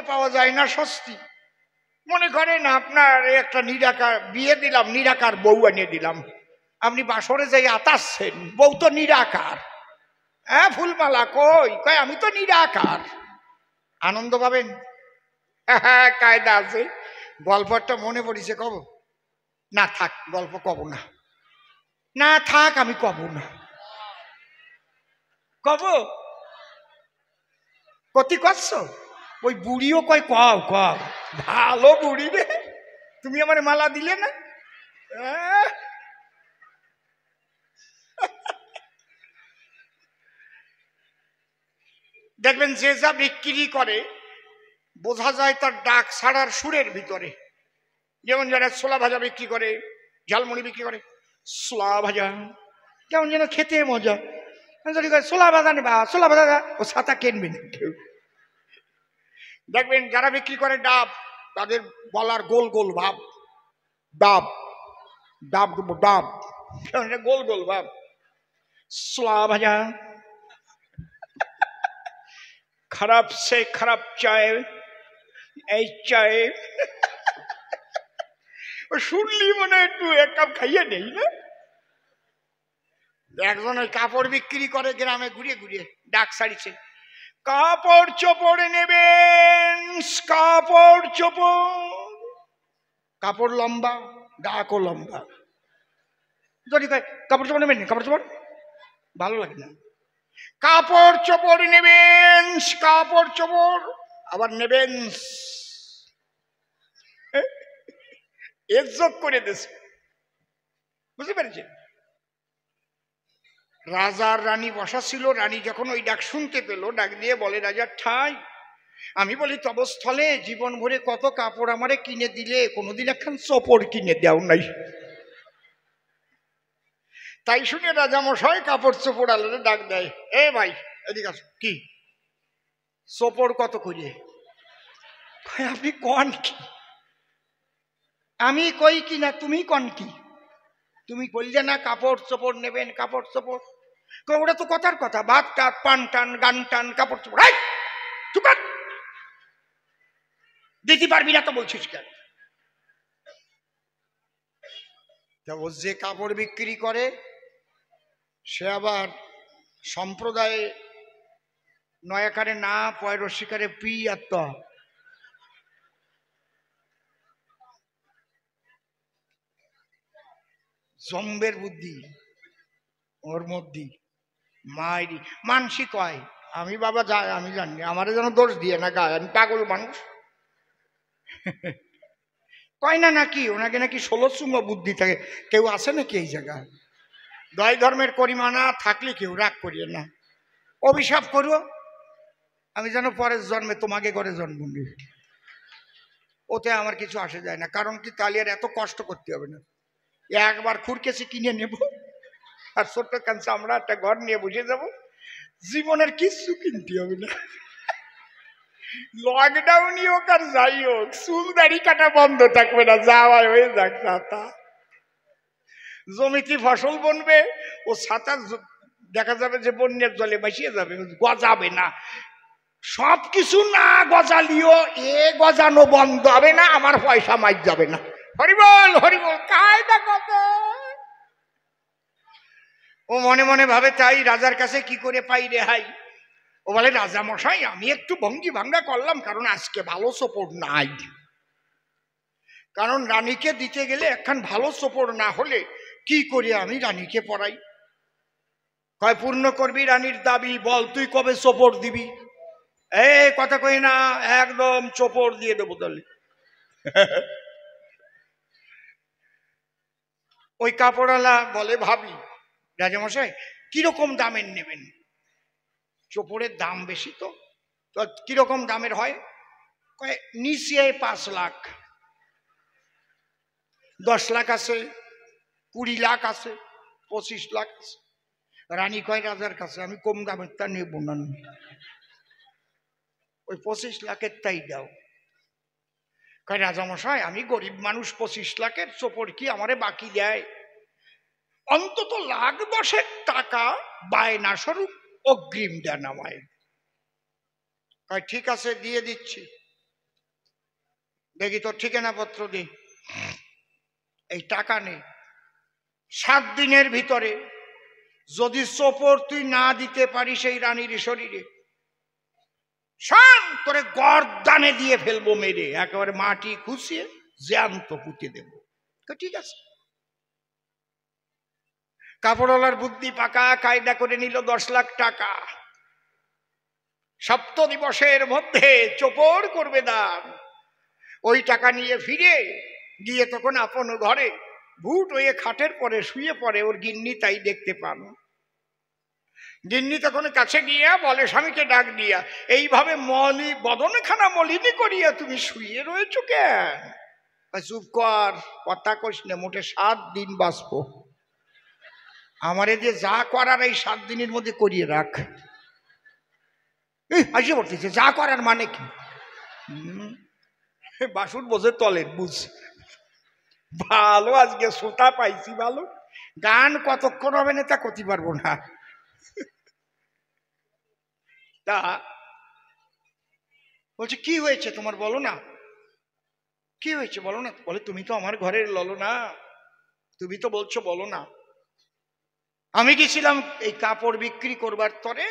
পাওয়া যায় না স্বস্তি। মনে করেন আপনার একটা নিরাকার বিয়ে দিলাম, নিরাকার বউ এনে দিলাম, আপনি বাসরে যাই আতাচ্ছেন, বউ তো নিরাকার। হ্যাঁ, ফুলমালা কই? কয় আমি তো নিরাকার। আনন্দ পাবেন? হ্যাঁ, কায়দা আছে। গল্পটা মনে পড়িছে, কব না? থাক, গল্প কব না। না থাক, আমি কব না। কব কতি করছো? ওই বুড়িও কয় কও কও, ভালো বুড়ি রে, তুমি আমার মালা দিলে না। দেখবেন যে যা বিক্রি করে বোঝা যায় তার ডাক ছাড়ার সুরের ভিতরে। যেমন যারা ছোলা ভাজা বিক্রি করে, ঝালমুড়ি বিক্রি করে, ছোলা ভাজা কেমন যেন খেতে মজা। যদি ছোলা ভাজা নেবা, ছোলা ভাজা, ও ছাতা কিনবে না কেউ। দেখবেন যারা বিক্রি করে ডাব, তাদের বলার গোল গোল ভাব, ডাব ডাব ডাব, গোল গোল ভাব, ছোলা ভাজা। খারাপ সে খারাপ চায়, এই চায় শুনলি মনে একটু এক কাপ খাইয়ে নেই না। একজন ওই কাপড় বিক্রি করে গ্রামে ঘুরিয়ে ঘুরিয়ে ডাক ছাড়িছে, কাপড় চোপড় নেবেন, কাপড় চোপড়। কাপড় লম্বা, ডাকও লম্বা। যদি কাপড় চোপড় নেবেন, কাপড় চোপড় ভালো লাগে না। কাপড় চোপড় নেবেন, কাপড় চোপড় আবার নেবেন, এর যোগ করে দিয়েছে। বুঝতে পেরেছেন? রাজার রানী বসা ছিল, রানী যখন ওই ডাক শুনতে পেল, ডাক দিয়ে বলে, রাজার ঠাই, আমি বলি তবস্থলে জীবন ভরে কত কাপড় আমারে কিনে দিলে, কোনোদিন একখান চোপড় কিনে দেও নাই। তাই শুনে রাজা মশাই কাপড় চোপড় আলাদা ডাক দেয়, এ ভাই এদিকে আসো। কি চোপড় কত করিয়ে? আপনি কন কি? আমি কই কি না তুমি কন কি? তুমি বললে না কাপড় চোপড় নেবেন, কাপড় চোপড়। ওটা তো কথার কথা, ভাত টান, পান টান, গান টান, কাপড় চোপড়। চুপ কর, দিতে পারবি না তো বলছিস কেন? ও যে কাপড় বিক্রি করে সে আবার সম্প্রদায়ে নয়াকারে না পয় রসিকারে পি আত্ম। জম্বের বুদ্ধি ওর মধ্যে, মাইরি মানসি কয়, আমি বাবা যাই, আমি জানি, আমারে যেন দোষ দিয়ে না গায়ে, আমি পাগল মানুষ। কয় না নাকি ওনাকে নাকি 16 চুম্ব বুদ্ধি থাকে। কেউ আছে নাকি এই জায়গায়? দয় ধর্মের করিমানা থাকলে কেউ রাগ করিয়ে না, অভিশাপ করো, আমি যেন পরের জন্মে তোমাকে ঘরে জন্ম নিই, ওতে আমার কিছু আসে যায় না। কারণ কি, তাহলে আর এত কষ্ট করতে হবে না, একবার খুরকেসি কিনে নেব আর ছোট্ট কাঞ্চা আমরা একটা ঘর নিয়ে বসে যাব, জীবনের কিছু কিনতে হবে না। লকডাউনই হোক আর যাই হোক, চুল দাড়ি কাটা বন্ধ থাকবে না, যাওয়াই হয়ে যাক। ছাতা জমিতে ফসল বনবে, ও ছাতা দেখা যাবে যে বন্যার জলে ভাসিয়ে যাবে, গজাবে না। সবকিছু না গজালিও এ গজানো বন্ধ হবে না, আমার পয়সা মাইর যাবে না। হরিবল হরিবল, কায়দা কত। ও মনে মনে ভাবে, তাই রাজার কাছে কি করে পাই রেহাই। ও বলে, রাজা মশাই আমি একটু ভঙ্গি ভাঙ্গা করলাম, কারণ আজকে ভালো চোপড় নাই। কারণ রানীকে দিতে গেলে একখান ভালো চোপড় না হলে কি করে আমি রানীকে পড়াই। কয়, পূর্ণ করবি রানীর দাবি, বল তুই কবে চোপড় দিবি? এই কথা কই না, একদম চোপড় দিয়ে দেবো তাহলে। ওই কাপড়ওয়ালা বলে, ভাবি রাজামশাই কিরকম দামের নেবেন? চোপড়ের দাম বেশি তো, কিরকম দামের হয়? নিচে 5 লাখ, 10 লাখ আছে, 20 লাখ আছে, 25 লাখ আছে। রানী কয় রাজার কাছে, আমি কম দামের তা নেব না, ওই 25 লাখের তাই দাও। কয়, রাজামশাই আমি গরিব মানুষ, 25 লাখের চোপড় কি আমারে বাকি দেয়? অন্তত 1,10,000 টাকা বায়না স্বরূপ অগ্রিম দেন আমায়। কয়, ঠিক আছে দিয়ে দিচ্ছি। দেখি তোর ঠিকানা পত্র দি, এই টাকা নে। 7 দিনের ভিতরে যদি সোপর তুই না দিতে পারিস এই রানীর শরীরে, শান তোরে গর্দানে দিয়ে ফেলবো, মেরে একেবারে মাটি খুশিয়ে জ্যান্ত পুঁতে দেবো। ঠিক আছে। কাপড়ওয়ালার বুদ্ধি পাকা, কায়দা করে নিল 10 লাখ টাকা। 7 দিবসের মধ্যে চোপর করবে দান। ওই টাকা নিয়ে ফিরে গিয়ে তখন আপন ঘরে ভুট হয়ে খাটের পরে শুয়ে পড়ে। ওর গিন্নি তাই দেখতে পান। গিন্নি তখন কাছে গিয়া বলে স্বামীকে ডাক দিয়া, এইভাবে বদনখানা মলিনী করিয়া তুমি শুয়ে রয়েছ কেন? চুপ কর, কথা কইস না, মোটে 7 দিন বাঁচবো। আমারে দিয়ে যা করার এই 7 দিনের মধ্যে করিয়ে রাখ। আসে পড়তেছে, যা করার মানে কি? বাসুর বোঝে তলের বুঝ। ভালো আজকে শ্রোতা পাইছি ভালো। গান কতক্ষণ হবে না তা করতে পারবো না। তা বলছে কি হয়েছে তোমার, বলো না কি হয়েছে, বলো না। বলে তুমি তো আমার ঘরের ললনা, তুমি তো বলছো বলো না। আমি গেছিলাম এই কাপড় বিক্রি করবার তরে,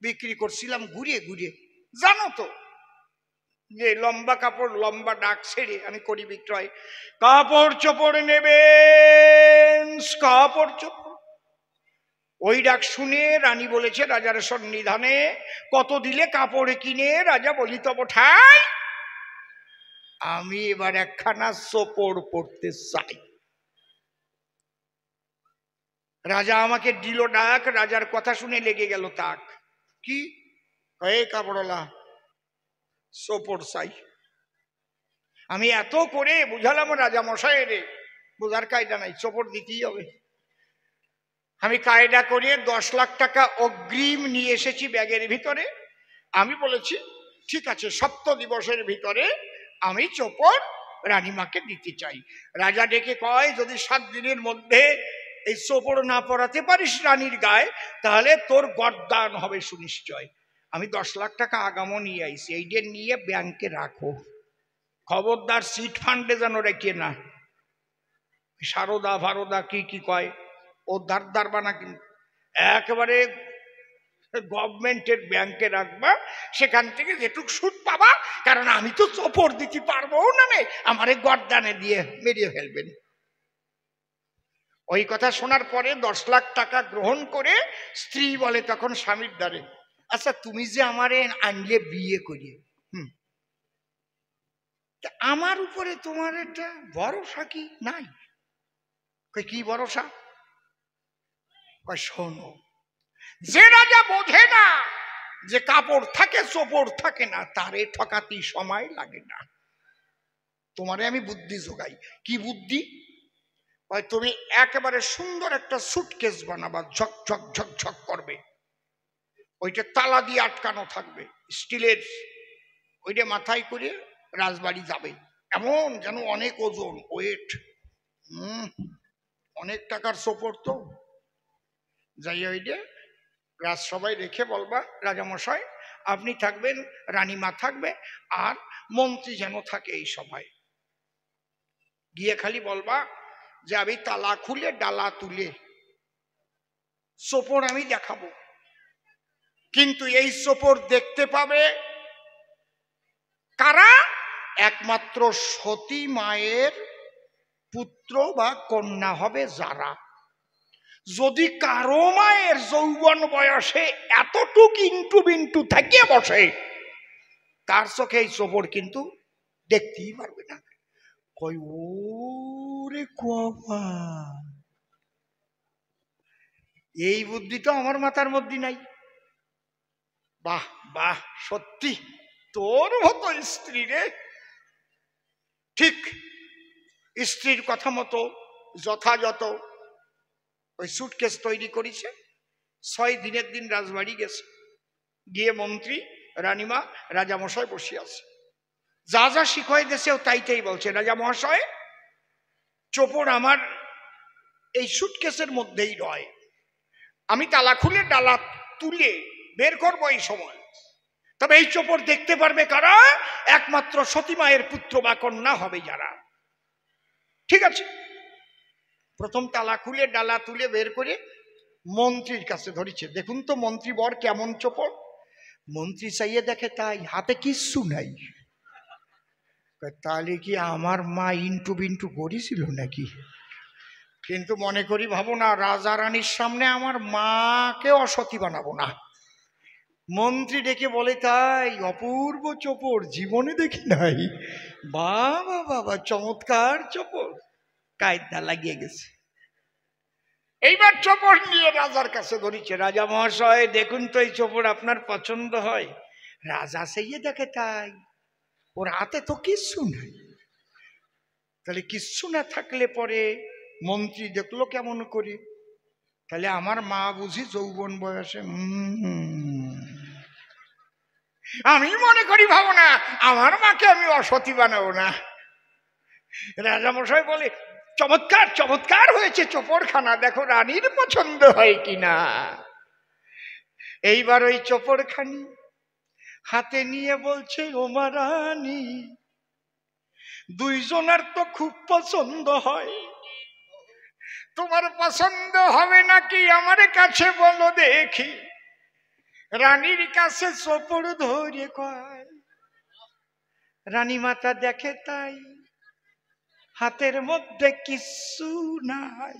বিক্রি করছিলাম ঘুরিয়ে ঘুরিয়ে। জানো তো যে লম্বা কাপড় লম্বা ডাক ছেড়ে আমি করি বিক্রয়। কাপড় চোপড় নেবেন, কাপড় চোপড়। ওই ডাক শুনে রানী বলেছে রাজার সন্নিধানে, কত দিলে কাপড় কিনে? রাজা বলি তব ঠাই, আমি এবার একখানা চোপড় পড়তে চাই। রাজা আমাকে দিল ডাক। রাজার কথা শুনে লেগে গেল তাক। কি এই কাপড়ওয়ালা, চোপড় চাই। আমি এত করে বুঝালাম রাজা মশাই রে, বোঝার কায়দা নাই, চোপড় দিতেই হবে। আমি কায়দা করে 10 লাখ টাকা অগ্রিম নিয়ে এসেছি ব্যাগের ভিতরে। আমি বলেছি ঠিক আছে, 7 দিবসের ভিতরে আমি চোপড় রানীমাকে দিতে চাই। রাজা ডেকে কয়, যদি 7 দিনের মধ্যে এই চোপড় না পরাতে পারিস রানীর গায়ে, তাহলে তোর গর্দান হবে সুনিশ্চয়। আমি 10 লাখ টাকা আগামও নিয়ে আইছি, এইটা নিয়ে ব্যাংকে রাখো, খবরদার সিট ফান্ডে যেন রেখে না। সারদা ফারদা কি কি কয় ও দারদার বানা, কিন্তু একেবারে গভর্নমেন্টের ব্যাংকে রাখবা, সেখান থেকে যেটুক সুদ পাবা। কারণ আমি তো চোপড় দিতে পারবো না, আমারে গর্দানে দিয়ে মেরিয়ে ফেলবেন। ওই কথা শোনার পরে 10 লাখ টাকা গ্রহণ করে স্ত্রী বলে তখন স্বামীর দ্বারে, আচ্ছা তুমি যে আমারে আনলে বিয়ে করিয়ে, আমার উপরে তোমার একটা ভরসা কি নাই? কি ভরসা? শোনো, যে রাজা বোঝে না যে কাপড় থাকে চোপড় থাকে না, তারে ঠকাতেই সময় লাগে না। তোমারে আমি বুদ্ধি জোগাই। কি বুদ্ধি? তুমি একেবারে সুন্দর একটা সুটকেস বানাবা, ঝকঝক ঝকঝক করবে, ওইটা তালা দিয়ে আটকানো থাকবে স্টিলের, ওইটা মাথায় করে রাজবাড়ি যাবে, এমন যেন অনেক ওজন, ওয়েট, অনেক টাকার চোপড় তো। যাই ওইটা রাজসভায় রেখে বলবা, রাজামশাই আপনি থাকবেন, রানীমা থাকবে, আর মন্ত্রী যেন থাকে এই সভায়। গিয়ে খালি বলবা যে আমি তালা খুলে ডালা তুলে চোপড় আমি দেখাবো, কিন্তু এই চোপড় দেখতে পাবে কারা? একমাত্র সতী মায়ের পুত্র বা কন্যা হবে যারা। যদি কারো মায়ের যৌবন বয়সে এতটুক ইন্টু বিন্টু থাকিয়ে বসে, তার চোখে এই চোপড় কিন্তু দেখতেই পারবে না। কই ওরে কবা, এই বুদ্ধি তো আমার মাথার মধ্যে নাই। বাহ বাহ, সত্যি তোর মতো স্ত্রী রে। ঠিক স্ত্রীর কথা মতো যথাযথ ওই সুটকেস তৈরি করেছে। 6 দিনের দিন রাজবাড়ি গেছে, গিয়ে মন্ত্রী রানীমা রাজামশাই বসে আছে, যা যা শিখাই দিয়েছে ও তাই তাই বলছে। রাজা মহাশয়, চোপড় আমার এই সুটকেসের মধ্যেই রয়, আমি তালা খুলে ডালা তুলে বের করবো এই সময়, তবে এই চোপড় দেখতে পারবে কারা? একমাত্র সতী মায়ের পুত্র বা কন্যা হবে যারা। ঠিক আছে, প্রথম তালা খুলে ডালা তুলে বের করে মন্ত্রীর কাছে ধরেছে। দেখুন তো মন্ত্রী বর কেমন চোপড়। মন্ত্রী চাইয়ে দেখে তাই, হাতে কিচ্ছু নাই। তাহলে কি আমার মা ইন্টু বিন্টু করেছিল নাকি? কিন্তু মনে করি ভাবো না, রাজা রানীর সামনে আমার মাকে অসতী বানাবো না। মন্ত্রী ডেকে বলে, তাই অপূর্ব চোপড়, জীবনে দেখি নাই। বাবা বাবা, চমৎকার চোপড়, কায়দা লাগিয়ে গেছে। এইবার চোপড় নিয়ে রাজার কাছে ধরেছে। রাজা মহাশয় দেখুন তো এই চোপড় আপনার পছন্দ হয়? রাজা সেই দেখে তাই, ওর হাতে তো কিচ্ছু নাই। তাহলে কিচ্ছু না থাকলে পরে মন্ত্রী দেখলো কেমন করে, তাহলে আমার মা বুঝি যৌবন বয়সে। আমি মনে করি ভাবো না, আমার মাকে আমি অসতী বানাবো না। রাজামশাই বলে, চমৎকার চমৎকার হয়েছে চোপড়খানা, দেখো রানীর পছন্দ হয় কিনা। এইবার ওই চোপড়খানি হাতে নিয়ে বলছে, ও মা রানী, দুইজনের তো খুব পছন্দ হয়, তোমার পছন্দ হবে নাকি আমার কাছে বলো দেখি। রানীর কাছে চোপড় ধরে কয়। রানী মাতা দেখে তাই, হাতের মধ্যে কিচ্ছু নাই।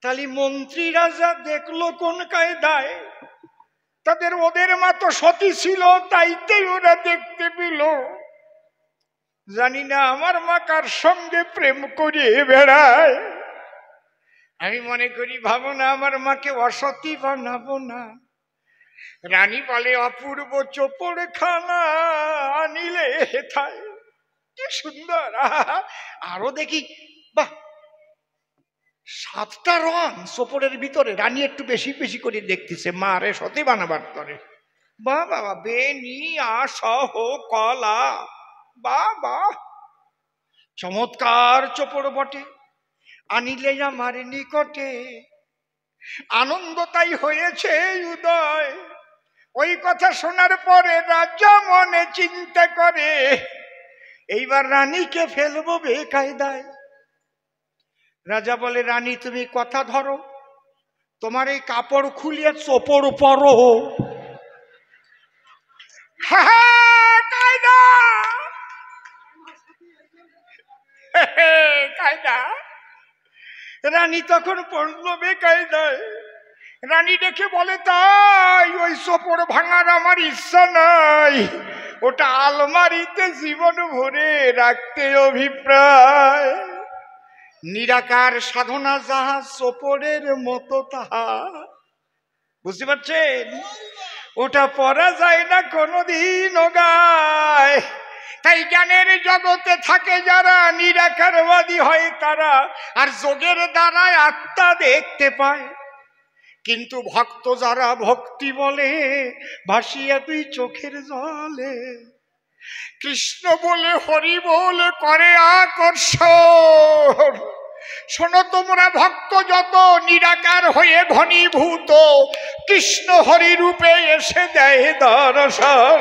তাহলে মন্ত্রী রাজা দেখলো কোন কায়দায়, তাদের ওদের মা তো সতী ছিল, তাইতেই ওরা দেখতে পেল। জানি না আমার মা কার সঙ্গে প্রেম করে বেড়ায়। আমি মনে করি ভাবো না, আমার মাকে অসতী বানাবো না। রানী বলে, অপূর্ব চোপড়খানা আনিলে হেথায়, কি সুন্দর। আরো দেখি, বাহ, 7টা রং চোপড়ের ভিতরে। রানী একটু বেশি বেশি করে দেখতেছে মারে সতী বানাবার তরে। বা বাবা, বেনি আসহ কলা, বা বা, চমৎকার চোপড় বটে, আনিলে আমার নিকটে, আনন্দ তাই হয়েছে উদয়। ওই কথা শোনার পরে রাজা মনে চিন্তা করে, এইবার রানীকে ফেলবো বেকায়দায়। রাজা বলে, রানী তুমি কথা ধরো, তোমার এই কাপড় খুলিয়ে চোপড় পরো। কায়দা কায়দা। রানী তখন পড়লো বেকায়দায়। রানী দেখে বলে, তাই ওই চোপড় ভাঙার আমার ইচ্ছা নাই, ওটা আলমারিতে জীবন ভরে রাখতে অভিপ্রায়। নিরাকার সাধনা যাহা চোপড়ের মতো তাহা, বুঝতে পারছেন? ওটা পড়া যায় না কোনোদিন ও গায়। তাই জ্ঞানের জগতে থাকে যারা, নিরাকারবাদী হয় তারা, আর যোগের দ্বারায় আত্মা দেখতে পায়। কিন্তু ভক্ত যারা ভক্তি বলে, ভাসিয়া তুই চোখের জলে, কৃষ্ণ বলে হরি বলে করে আকর্ষণ। শোনো তোমরা ভক্ত যত, নিরাকার হয়ে ঘনীভূত, কৃষ্ণ হরি রূপে এসে দেয় দর্শন।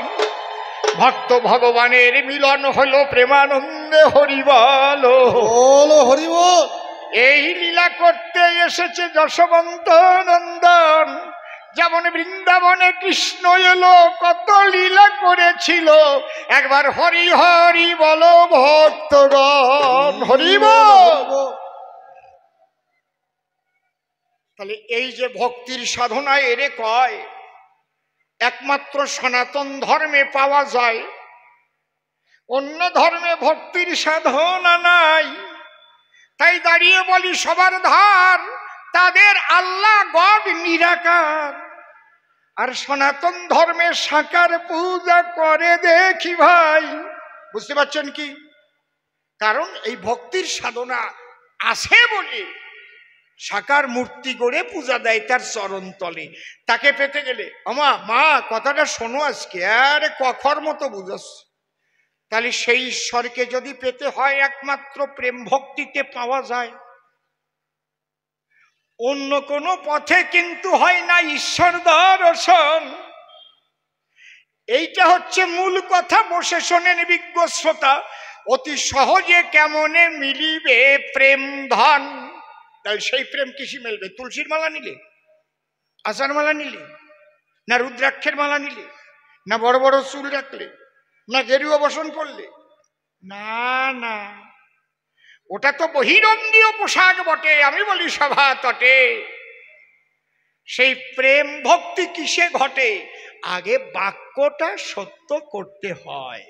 ভক্ত ভগবানের মিলন হলো প্রেমানন্দে, হরি বলো হরি বল। এই লীলা করতে এসেছে যশবন্ত নন্দন। যেমন বৃন্দাবনে কৃষ্ণ এলো, কত লীলা করেছিল, একবার হরি হরি বলো ভক্তগণ, হরি বল। তাহলে এই যে ভক্তির সাধনা, এরে কয় একমাত্র সনাতন ধর্মে পাওয়া যায়, অন্য ধর্মে ভক্তির সাধনা নাই। তাই দাঁড়িয়ে বলি, সবার ধার তাদের আল্লাহ গড নিরাকার, আর সনাতন ধর্মে সাকার পূজা করে দেখি ভাই। বুঝতে পারছেন কি? কারণ এই ভক্তির সাধনা আছে বলে সাকার মূর্তি গড়ে পূজা দেয় তার চরণ তলে। তাকে পেতে গেলে, আমা মা কথাটা শোনো আজকে, আরে কখর মতো বুঝাস। তাহলে সেই ঈশ্বরকে যদি পেতে হয়, একমাত্র প্রেম ভক্তিতে পাওয়া যায়, অন্য কোনো পথে কিন্তু হয় না ঈশ্বর দর্শন। এইটা হচ্ছে মূল কথা। বসে শোনেন বিজ্ঞ শ্রোতা, অতি সহজে কেমনে মিলিবে প্রেম ধন। তাহলে সেই প্রেম কিসি মিলবে? তুলসীর মালা নিলে, আষাঢ় মালা নিলে, না রুদ্রাক্ষের মালা নিলে, না বড় বড় চুল রাখলে, না গেরুয়া বসন করলে? না না, ওটা তো বহিরঙ্গীয় পোশাক বটে। আমি বলি সভা তটে, সেই প্রেম ভক্তি কিসে ঘটে? আগে বাক্যটা সত্য করতে হয়,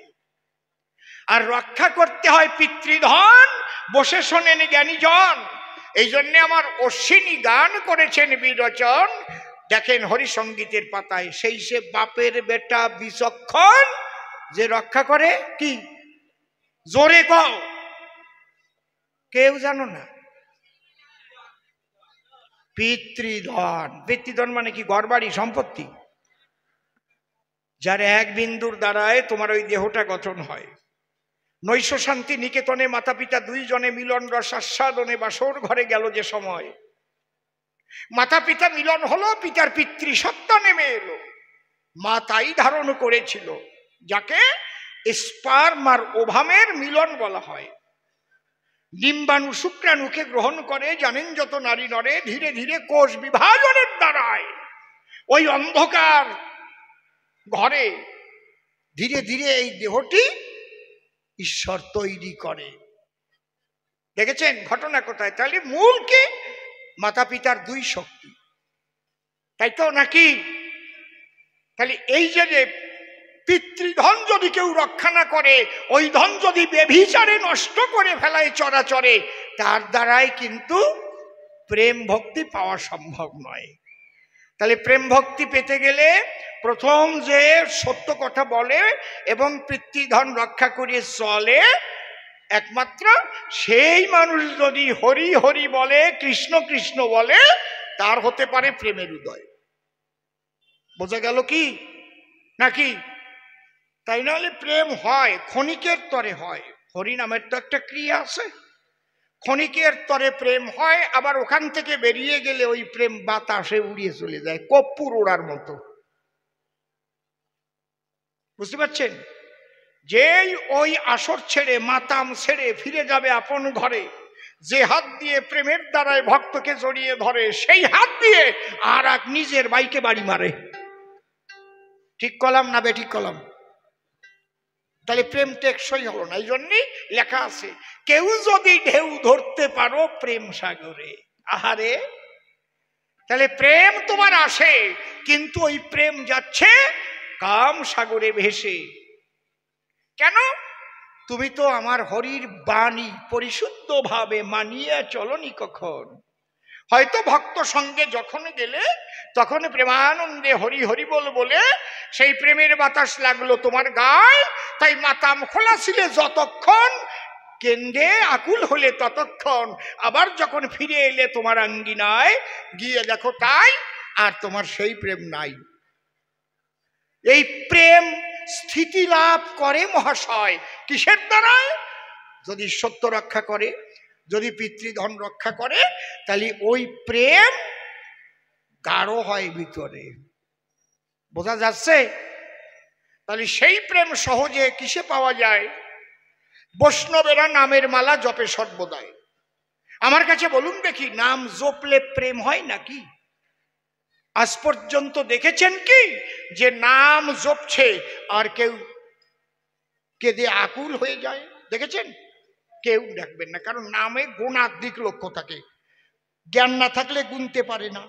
আর রক্ষা করতে হয় পিতৃধন। বসে শোনেন জ্ঞানীজন। এই জন্যে আমার অশ্বিনী গান করেছেন বিরোচন। দেখেন হরিসঙ্গীতের পাতায়, সেই সে বাপের বেটা বিচক্ষণ, যে রক্ষা করে কি? জোরে কও, কেউ জানো না? পিতৃধন। পিতৃধন মানে কি? ঘর বাড়ি সম্পত্তি, যার এক বিন্দুর দ্বারায় তোমার ওই দেহটা গঠন হয়। নৈশ শান্তি নিকেতনে মাতা পিতা দুইজনে মিলন রস আস্বাদনে বাসর ঘরে গেল যে সময়, মাতা পিতা মিলন হলো, পিতার পিতৃসত্তা নেমে এলো। মা তাই ধারণ করেছিল, যাকে স্পার্ম আর ওভামের মিলন বলা হয়। ডিম্বাণু শুক্রাণুকে গ্রহণ করে, জানেন যত নারী নরে, ধীরে ধীরে কোষ বিভাজনের দ্বারায় ওই অন্ধকার ঘরে ধীরে ধীরে এই দেহটি ঈশ্বর তৈরি করে। দেখেছেন ঘটনা কোথায়? তাহলে মূল কি? মাতা পিতার দুই শক্তি, তাই তো নাকি? তাহলে এই যে পিতৃধন যদি কেউ রক্ষা না করে, ওই ধন যদি বেভিচারে নষ্ট করে ফেলায় চরাচরে, তার দ্বারাই কিন্তু প্রেম ভক্তি পাওয়া সম্ভব নয়। তাহলে প্রেম ভক্তি পেতে গেলে প্রথম যে সত্য কথা বলে এবং পিতৃধন রক্ষা করে চলে, একমাত্র সেই মানুষ যদি হরি হরি বলে, কৃষ্ণ কৃষ্ণ বলে, তার হতে পারে প্রেমের উদয়। বোঝা গেল কি নাকি? তাই নাহলে প্রেম হয় ক্ষণিকের তরে হয়। হরি নামের তো একটা ক্রিয়া আছে, ক্ষণিকের তরে প্রেম হয়, আবার ওখান থেকে বেরিয়ে গেলে ওই প্রেম বাতাসে উড়িয়ে চলে যায়, কর্পূর ওড়ার মতো। বুঝতে পারছেন? যেই ওই আসর ছেড়ে মাতাম ছেড়ে ফিরে যাবে আপন ঘরে, যে হাত দিয়ে প্রেমের দ্বারায় ভক্তকে জড়িয়ে ধরে, সেই হাত দিয়ে আর এক নিজের বাইকে বাড়ি মারে। ঠিক কলাম না বেঠিক কলাম? তাহলে প্রেম টেকসই হলো না। এই জন্যই লেখা আছে, কেউ যদি ঢেউ ধরতে পারো প্রেম সাগরে। আহারে, তাহলে প্রেম তোমার আসে, কিন্তু ওই প্রেম যাচ্ছে কাম সাগরে ভেসে। কেন? তুমি তো আমার হরির বাণী পরিশুদ্ধ ভাবে মানিয়ে চলনি কখন। হয়তো ভক্ত সঙ্গে যখন গেলে তখন প্রেমানন্দে হরি হরি বল বলে সেই প্রেমের বাতাস লাগলো তোমার গায়ে, তাই মাতাম খোলা ছিলে যতক্ষণ, কেন্দ্রে আকুল হলে ততক্ষণ। আবার যখন ফিরে এলে তোমার আঙ্গিনায়, গিয়ে দেখো তাই, আর তোমার সেই প্রেম নাই। এই প্রেম স্থিতি লাভ করে মহাশয় কিসের দ্বারায়? যদি সত্য রক্ষা করে, যদি পিতৃধন রক্ষা করে, তাহলে ওই প্রেম গাঢ় হয় ভিতরে। বোঝা যাচ্ছে? তাহলে সেই প্রেম সহজে কিসে পাওয়া যায়? বৈষ্ণবেরা নামের মালা জপে সর্বদাই। আমার কাছে বলুন দেখি, নাম জপলে প্রেম হয় নাকি? আজ পর্যন্ত দেখেছেন কি যে নাম জপছে আর কেউ কেঁদে আকুল হয়ে যায়? দেখেছেন? কেউ দেখবেন না, কারণ নামে গুণাধিক লক্ষ্য থাকে। জ্ঞান না থাকলে গুনতে পারে না,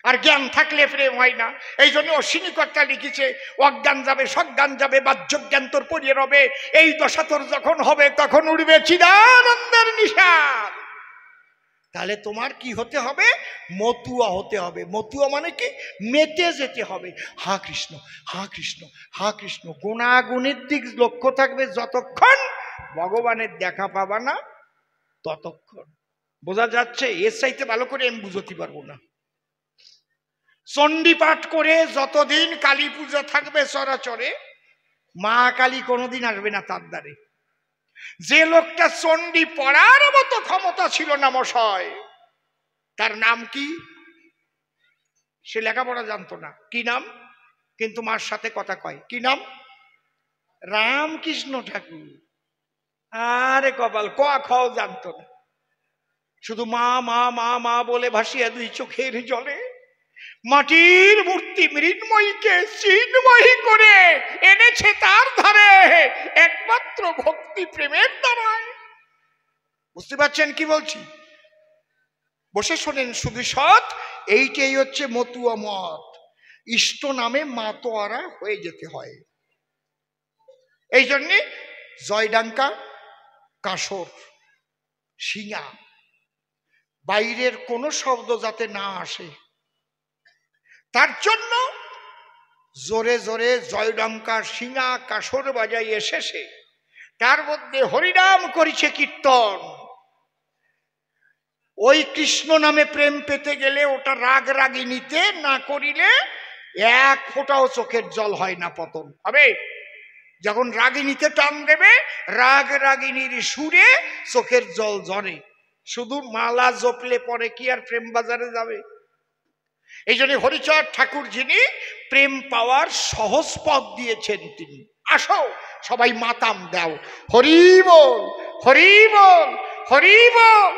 আর জ্ঞান থাকলে প্রেম হয় না। এই জন্য অশ্বিনী কর্তা লিখেছে, অজ্ঞান যাবে সজ্ঞান যাবে, বাহ্য জ্ঞান তোর পড়িয়ে রবে, এই দশা তোর যখন হবে তখন উঠবে চিদানন্দের নিশান। তাহলে তোমার কি হতে হবে? মতুয়া হতে হবে। মতুয়া মানে কি? মেতে যেতে হবে। হা কৃষ্ণ, হা কৃষ্ণ, হা কৃষ্ণ, গুণাগুণের দিক লক্ষ্য থাকবে যতক্ষণ ভগবানের দেখা পাবা না ততক্ষণ। বোঝা যাচ্ছে? এর চাইতে ভালো করে আমি বুঝতে পারবো না। চণ্ডী পাঠ করে যতদিন কালী পূজা থাকবে চরাচরে, মা কালী কোনোদিন আসবে না তার দ্বারে। যে লোকটা চণ্ডী পড়ার মতো ক্ষমতা ছিল না মশায়, তার নাম কি? সে লেখাপড়া জানতো না। কি নাম? কিন্তু মার সাথে কথা কয়। কি নাম? রামকৃষ্ণ ঠাকুর। আরে কপাল, ক খাও জানতো না, শুধু মা মা মা মা বলে ভাসিয়া দুই চোখের জলে মাটির মূর্তি মৃন্ময়ীকে চিন্ময়ী করে এনেছে তার ধারে একমাত্র ভক্তি প্রেমের দ্বারায়। বুঝতে পারছেন কি বলছি? বসে শোনেন শুধু সৎ, এইটাই হচ্ছে মতুয়া মত। ইষ্ট নামে মাতোয়ারা হয়ে যেতে হয়। এই জন্যে জয়ডাঙ্কা, কাসর, শিঙা, বাইরের কোনো শব্দ যাতে না আসে তার জন্য জোরে জোরে জয়ডঙ্কা, শিঙা, কাসর বাজাই এসেছে। তার মধ্যে হরিনাম করিছে কীর্তন। ওই কৃষ্ণ নামে প্রেম পেতে গেলে ওটা রাগ রাগিনীতে না করিলে এক ফোঁটাও চোখের জল হয় না, পতন হবে। যখন রাগিনীতে টান দেবে, রাগ রাগিনীর সুরে চোখের জল ঝরে। শুধু মালা জপলে পরে কি আর প্রেম বাজারে যাবে? এই জন্য হরিচাঁদ ঠাকুর যিনি প্রেম পাওয়ার সহজ পথ দিয়েছেন, তিনি আসো সবাই মাতাম দাও, হরি বল হরি বল হরি বল।